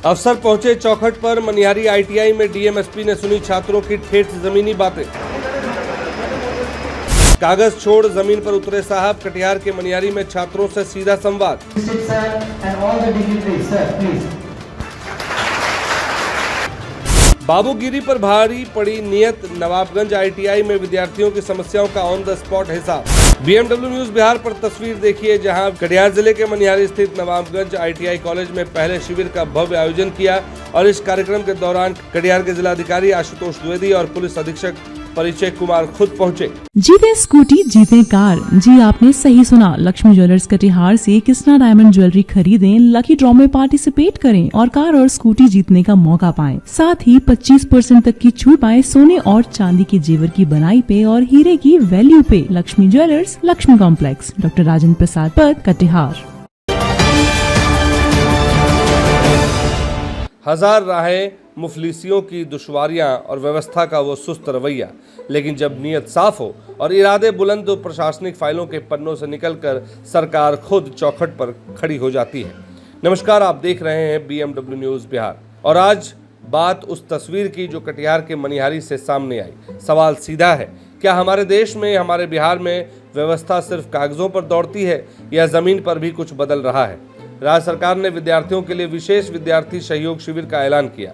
अफसर पहुंचे चौखट पर। मनिहारी आईटीआई में डीएम-एसपी ने सुनी छात्रों की ठेठ जमीनी बातें। कागज छोड़ जमीन पर उतरे साहब। कटिहार के मनिहारी में छात्रों से सीधा संवाद। बाबूगिरी पर भारी पड़ी नियत। नवाबगंज आईटीआई में विद्यार्थियों की समस्याओं का ऑन द स्पॉट हिसाब। बीएमडब्ल्यू न्यूज बिहार पर तस्वीर देखिए, जहां कटिहार जिले के मनिहारी स्थित नवाबगंज आईटीआई कॉलेज में पहले शिविर का भव्य आयोजन किया और इस कार्यक्रम के दौरान कटिहार के जिलाधिकारी आशुतोष द्विवेदी और पुलिस अधीक्षक परिचय कुमार खुद पहुंचे। जीते स्कूटी जीते कार। जी आपने सही सुना, लक्ष्मी ज्वेलर्स कटिहार से कृष्णा डायमंड ज्वेलरी खरीदें, लकी ड्रॉ में पार्टिसिपेट करें और कार और स्कूटी जीतने का मौका पाएं। साथ ही 25% तक की छूट पाएं सोने और चांदी के जेवर की बनाई पे और हीरे की वैल्यू पे। Lakshmi jewellers, Lakshmi complex, doctor Rajendra Prasad Path, Katihar. हजार राहें, मुफलिसियों की दुश्वारियां और व्यवस्था का वो सुस्त रवैया, लेकिन जब नीयत साफ हो और इरादे बुलंद तो प्रशासनिक फाइलों के पन्नों से निकलकर सरकार खुद चौखट पर खड़ी हो जाती है। नमस्कार, आप देख रहे हैं बीएमडब्ल्यू न्यूज बिहार और आज बात उस तस्वीर की जो कटिहार के मनिहारी से सामने आई। सवाल सीधा है, क्या हमारे देश में, हमारे बिहार में व्यवस्था सिर्फ कागजों पर दौड़ती है या जमीन पर भी कुछ बदल रहा है? राज्य सरकार ने विद्यार्थियों के लिए विशेष विद्यार्थी सहयोग शिविर का ऐलान किया।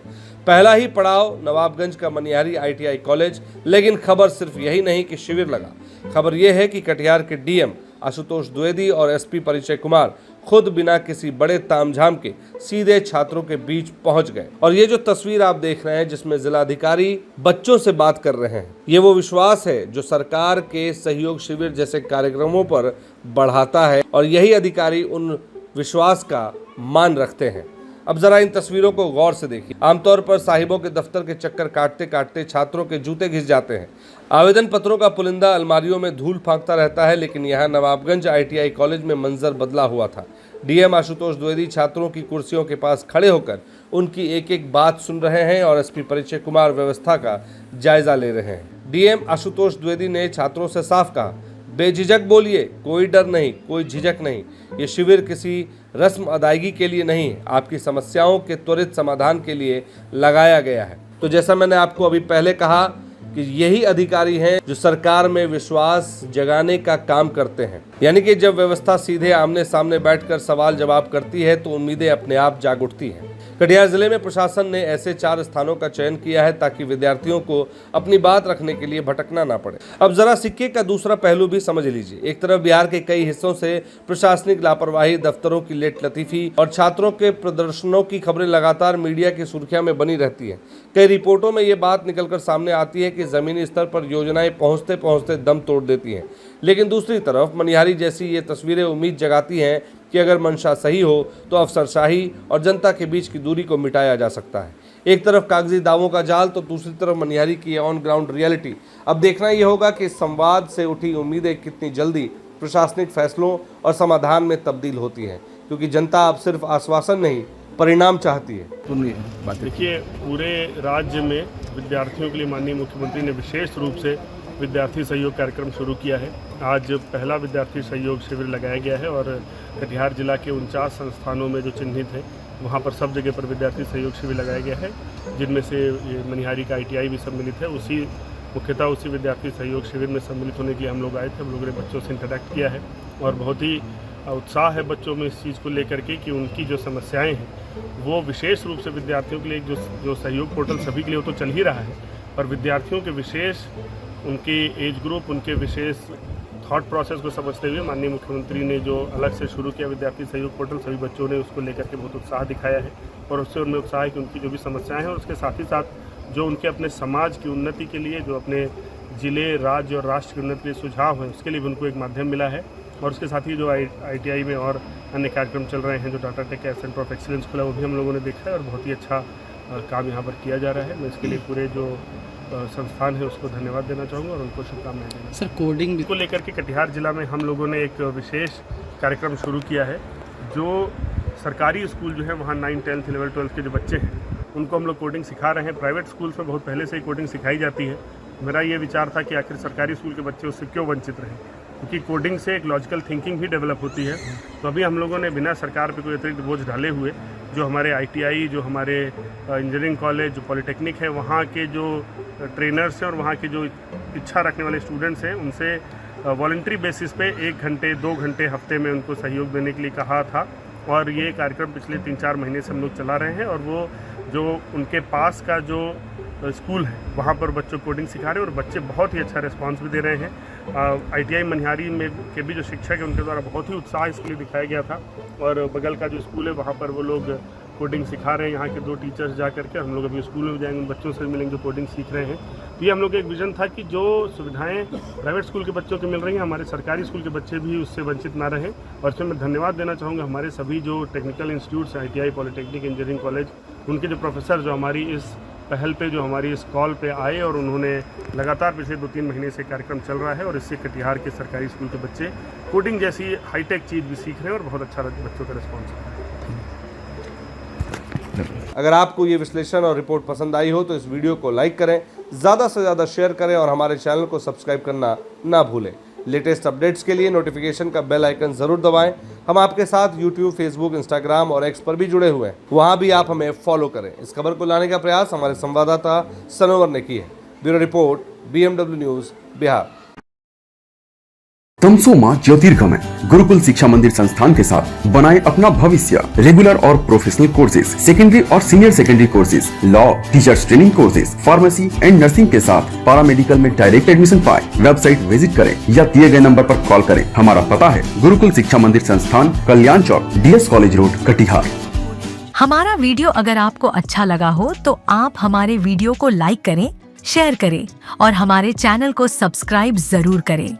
पहला ही पड़ाव नवाबगंज का मनिहारी आईटीआई कॉलेज, लेकिन खबर सिर्फ यही नहीं कि शिविर लगा। खबर यह है कि कटिहार के डीएम आशुतोष द्विवेदी और एसपी परिचय कुमार खुद बिना किसी बड़े तामझाम के सीधे छात्रों के बीच पहुंच गए। और ये जो तस्वीर आप देख रहे हैं जिसमें जिलाधिकारी बच्चों से बात कर रहे हैं, ये वो विश्वास है जो सरकार के सहयोग शिविर जैसे कार्यक्रमों पर बढ़ाता है और यही अधिकारी उन विश्वास का मान रखते हैं। अब जरा इन तस्वीरों को गौर से देखिए। आमतौर पर साहिबों के दफ्तर के चक्कर काटते काटते छात्रों के जूते घिस जाते हैं। आवेदन पत्रों का पुलिंदा अलमारियों में धूल फांकता रहता है, लेकिन यहाँ नवाबगंज आईटीआई कॉलेज में मंजर बदला हुआ था। डीएम आशुतोष द्विवेदी छात्रों की कुर्सियों के पास खड़े होकर उनकी एक एक बात सुन रहे हैं और एसपी परिचय कुमार व्यवस्था का जायजा ले रहे हैं। डीएम आशुतोष द्विवेदी ने छात्रों से साफ कहा, बेझिझक बोलिए, कोई डर नहीं, कोई झिझक नहीं। ये शिविर किसी रस्म अदायगी के लिए नहीं, आपकी समस्याओं के त्वरित समाधान के लिए लगाया गया है। तो जैसा मैंने आपको अभी पहले कहा कि यही अधिकारी हैं जो सरकार में विश्वास जगाने का काम करते हैं। यानी कि जब व्यवस्था सीधे आमने सामने बैठकर सवाल जवाब करती है तो उम्मीदें अपने आप जाग उठती हैं। कटिहार जिले में प्रशासन ने ऐसे 4 स्थानों का चयन किया है ताकि विद्यार्थियों को अपनी बात रखने के लिए भटकना ना पड़े। अब जरा सिक्के का दूसरा पहलू भी समझ लीजिए। एक तरफ बिहार के कई हिस्सों से प्रशासनिक लापरवाही, दफ्तरों की लेट लतीफी और छात्रों के प्रदर्शनों की खबरें लगातार मीडिया की सुर्खियां में बनी रहती है। कई रिपोर्टों में ये बात निकलकर सामने आती है कि जमीनी स्तर पर योजनाएं पहुंचते पहुंचते दम तोड़ देती हैं, लेकिन दूसरी तरफ मनिहारी जैसी ये तस्वीरें उम्मीद जगाती हैं कि अगर मंशा सही हो तो अफसरशाही और जनता के बीच की दूरी को मिटाया जा सकता है। एक तरफ कागजी दावों का जाल तो दूसरी तरफ मनिहारी की ऑन ग्राउंड रियलिटी। अब देखना यह होगा कि इस संवाद से उठी उम्मीदें कितनी जल्दी प्रशासनिक फैसलों और समाधान में तब्दील होती हैं, क्योंकि जनता अब सिर्फ आश्वासन नहीं, परिणाम चाहती है। देखिए, पूरे राज्य में विद्यार्थियों के लिए माननीय मुख्यमंत्री ने विशेष रूप से विद्यार्थी सहयोग कार्यक्रम शुरू किया है। आज पहला विद्यार्थी सहयोग शिविर लगाया गया है और कटिहार जिला के 49 संस्थानों में जो चिन्हित हैं वहाँ पर सब जगह पर विद्यार्थी सहयोग शिविर लगाया गया है, जिनमें से मनिहारी का आईटीआई भी सम्मिलित है। मुख्यतः उसी विद्यार्थी सहयोग शिविर में सम्मिलित होने के लिए हम लोग आए थे। हम लोगों ने बच्चों से इंटरेक्ट किया है और बहुत ही उत्साह है बच्चों में इस चीज़ को लेकर के कि उनकी जो समस्याएं हैं वो विशेष रूप से विद्यार्थियों के लिए जो सहयोग पोर्टल सभी के लिए वो तो चल ही रहा है, पर विद्यार्थियों के विशेष उनके एज ग्रुप, उनके विशेष थॉट प्रोसेस को समझते हुए माननीय मुख्यमंत्री ने जो अलग से शुरू किया विद्यार्थी सहयोग पोर्टल, सभी बच्चों ने उसको लेकर के बहुत उत्साह दिखाया है और उससे उनमें उत्साह है कि उनकी जो भी समस्याएं हैं और उसके साथ ही साथ जो उनके अपने समाज की उन्नति के लिए, जो अपने जिले, राज्य और राष्ट्र की उन्नति के लिए सुझाव है, उसके लिए भी उनको एक माध्यम मिला है। और उसके साथ ही जो आईटीआई में और अन्य कार्यक्रम चल रहे हैं, जो Tata tech centre of excellence खुला, वो भी हम लोगों ने देखा है और बहुत ही अच्छा काम यहाँ पर किया जा रहा है। मैं इसके लिए पूरे जो संस्थान है उसको धन्यवाद देना चाहूँगा और उनको शुभकामनाएं देना। सर, कोडिंग को लेकर के कटिहार जिला में हम लोगों ने एक विशेष कार्यक्रम शुरू किया है। जो सरकारी स्कूल जो है वहाँ 9, 10, 11, 12 के जो बच्चे हैं उनको हम लोग कोडिंग सिखा रहे हैं। प्राइवेट स्कूल्स में बहुत पहले से ही कोडिंग सिखाई जाती है। मेरा ये विचार था कि आखिर सरकारी स्कूल के बच्चे उससे क्यों वंचित रहें, क्योंकि कोडिंग से एक लॉजिकल थिंकिंग भी डेवलप होती है। तो अभी हम लोगों ने बिना सरकार पे कोई अतिरिक्त बोझ डाले हुए जो हमारे ITI, जो हमारे इंजीनियरिंग कॉलेज, जो पॉलिटेक्निक है, वहाँ के जो ट्रेनर्स हैं और वहाँ के जो इच्छा रखने वाले स्टूडेंट्स हैं, उनसे वॉलंटरी बेसिस पे 1 घंटे 2 घंटे हफ्ते में उनको सहयोग देने के लिए कहा था। और ये कार्यक्रम पिछले 3-4 महीने से हम लोग चला रहे हैं और वो जो उनके पास का जो स्कूल है वहाँ पर बच्चों को कोडिंग सिखा रहे हैं और बच्चे बहुत ही अच्छा रिस्पांस भी दे रहे हैं। ITI मनिहारी में के भी जो शिक्षक है उनके द्वारा बहुत ही उत्साह इसके लिए दिखाया गया था और बगल का जो स्कूल है वहाँ पर वो लोग कोडिंग सिखा रहे हैं। यहाँ के 2 टीचर्स जा करके हम लोग अभी स्कूल में जाएंगे, उन बच्चों से मिलेंगे जो कोडिंग सीख रहे हैं। तो ये हम लोग का एक विजन था कि जो सुविधाएं प्राइवेट स्कूल के बच्चों को मिल रही हैं, हमारे सरकारी स्कूल के बच्चे भी उससे वंचित ना रहें। और इसमें मैं धन्यवाद देना चाहूँगा हमारे सभी जो टेक्निकल इंस्टीट्यूट्स हैं, ITI, पॉलिटेक्निक, इंजीनियरिंग कॉलेज, उनके जो प्रोफेसर जो हमारी इस पहल पे, जो हमारी इस कॉल पे आए और उन्होंने लगातार पिछले 2-3 महीने से कार्यक्रम चल रहा है और इससे कटिहार के सरकारी स्कूल के बच्चे कोडिंग जैसी हाईटेक चीज़ भी सीख रहे हैं और बहुत अच्छा बच्चों का रिस्पॉन्स है। अगर आपको ये विश्लेषण और रिपोर्ट पसंद आई हो तो इस वीडियो को लाइक करें, ज़्यादा से ज़्यादा शेयर करें और हमारे चैनल को सब्सक्राइब करना ना भूलें। लेटेस्ट अपडेट्स के लिए नोटिफिकेशन का बेल आइकन ज़रूर दबाएं। हम आपके साथ YouTube, Facebook, Instagram और X पर भी जुड़े हुए हैं, वहाँ भी आप हमें फॉलो करें। इस खबर को लाने का प्रयास हमारे संवाददाता सनोवर ने की है। Bureau report, BMW news, Bihar. Tamsoma Jyotirgamaya Gurukul Shiksha Mandir संस्थान के साथ बनाए अपना भविष्य। रेगुलर और प्रोफेशनल कोर्सेज, सेकेंडरी और senior secondary courses, law, teachers training courses, pharmacy and nursing के साथ पैरामेडिकल में डायरेक्ट एडमिशन पाए। वेबसाइट विजिट करें या दिए गए नंबर पर कॉल करें। हमारा पता है गुरुकुल शिक्षा मंदिर संस्थान, कल्याण चौक, DS कॉलेज रोड, कटिहार। हमारा वीडियो अगर आपको अच्छा लगा हो तो आप हमारे वीडियो को लाइक करें, शेयर करें और हमारे चैनल को सब्सक्राइब जरूर करें।